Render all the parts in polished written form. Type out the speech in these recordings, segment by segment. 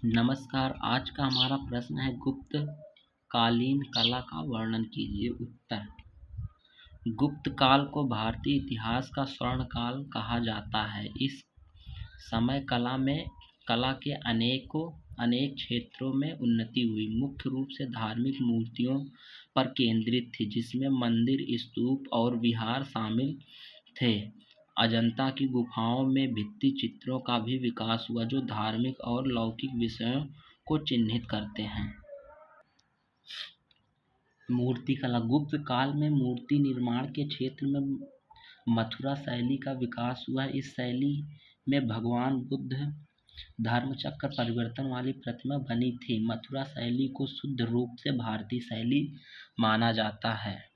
नमस्कार। आज का हमारा प्रश्न है गुप्त कालीन कला का वर्णन कीजिए। उत्तर। गुप्त काल को भारतीय इतिहास का स्वर्ण काल कहा जाता है। इस समय कला के अनेक क्षेत्रों में उन्नति हुई। मुख्य रूप से धार्मिक मूर्तियों पर केंद्रित थी, जिसमें मंदिर, स्तूप और विहार शामिल थे। अजंता की गुफाओं में भित्ति चित्रों का भी विकास हुआ, जो धार्मिक और लौकिक विषयों को चिह्नित करते हैं। मूर्तिकला। गुप्त काल में मूर्ति निर्माण के क्षेत्र में मथुरा शैली का विकास हुआ। इस शैली में भगवान बुद्ध धर्मचक्र परिवर्तन वाली प्रतिमा बनी थी। मथुरा शैली को शुद्ध रूप से भारतीय शैली माना जाता है।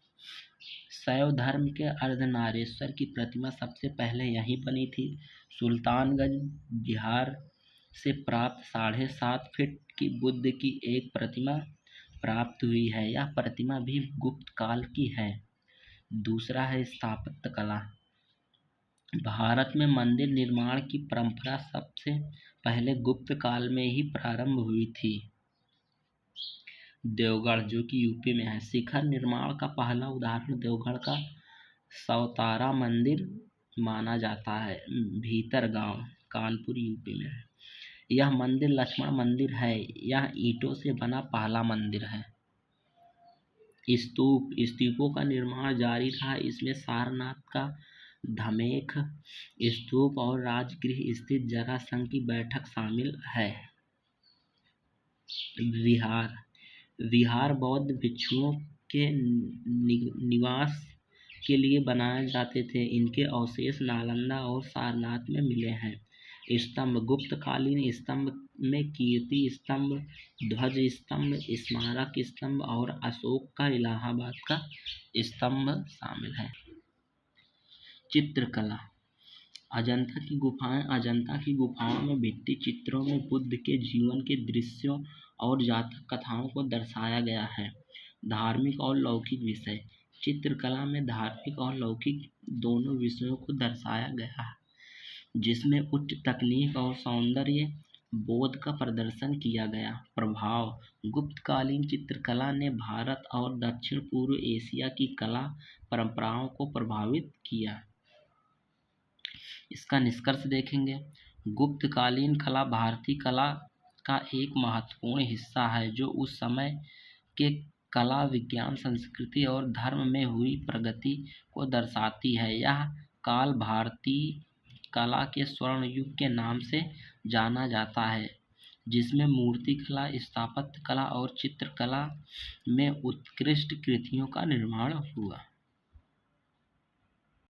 शैव धर्म के अर्धनारीश्वर की प्रतिमा सबसे पहले यहीं बनी थी। सुल्तानगंज बिहार से प्राप्त 7.5 फीट की बुद्ध की एक प्रतिमा प्राप्त हुई है। यह प्रतिमा भी गुप्त काल की है। दूसरा है स्थापत्य कला। भारत में मंदिर निर्माण की परंपरा सबसे पहले गुप्त काल में ही प्रारंभ हुई थी। देवगढ़, जो कि यूपी में है। शिखर निर्माण का पहला उदाहरण देवगढ़ का सौतारा मंदिर माना जाता है। भीतर गांव, कानपुर, यूपी में है। यह मंदिर लक्ष्मण मंदिर है। यह ईंटों से बना पहला मंदिर है। स्तूपों का निर्माण जारी रहा। इसमें सारनाथ का धमेख स्तूप और राजगृह स्थित जरासंध की बैठक शामिल है। विहार बौद्ध भिक्षुओं के निवास के लिए बनाए जाते थे। इनके अवशेष नालंदा और सारनाथ में मिले हैं। स्तंभ। गुप्तकालीन स्तंभ में कीर्ति स्तंभ, ध्वज स्तंभ, स्मारक स्तंभ और अशोक का इलाहाबाद का स्तंभ शामिल है। चित्रकला। अजंता की गुफाओं में भित्ति चित्रों में बुद्ध के जीवन के दृश्यों और जातक कथाओं को दर्शाया गया है। धार्मिक और लौकिक विषय। चित्रकला में धार्मिक और लौकिक दोनों विषयों को दर्शाया गया है, जिसमें उच्च तकनीक और सौंदर्य बोध का प्रदर्शन किया गया। प्रभाव। गुप्तकालीन चित्रकला ने भारत और दक्षिण पूर्व एशिया की कला परंपराओं को प्रभावित किया। इसका निष्कर्ष देखेंगे। गुप्तकालीन कला भारतीय कला का एक महत्वपूर्ण हिस्सा है, जो उस समय के कला, विज्ञान, संस्कृति और धर्म में हुई प्रगति को दर्शाती है। यह काल भारतीय कला के स्वर्ण युग के नाम से जाना जाता है, जिसमें मूर्तिकला, स्थापत्य कला और चित्रकला में उत्कृष्ट कृतियों का निर्माण हुआ।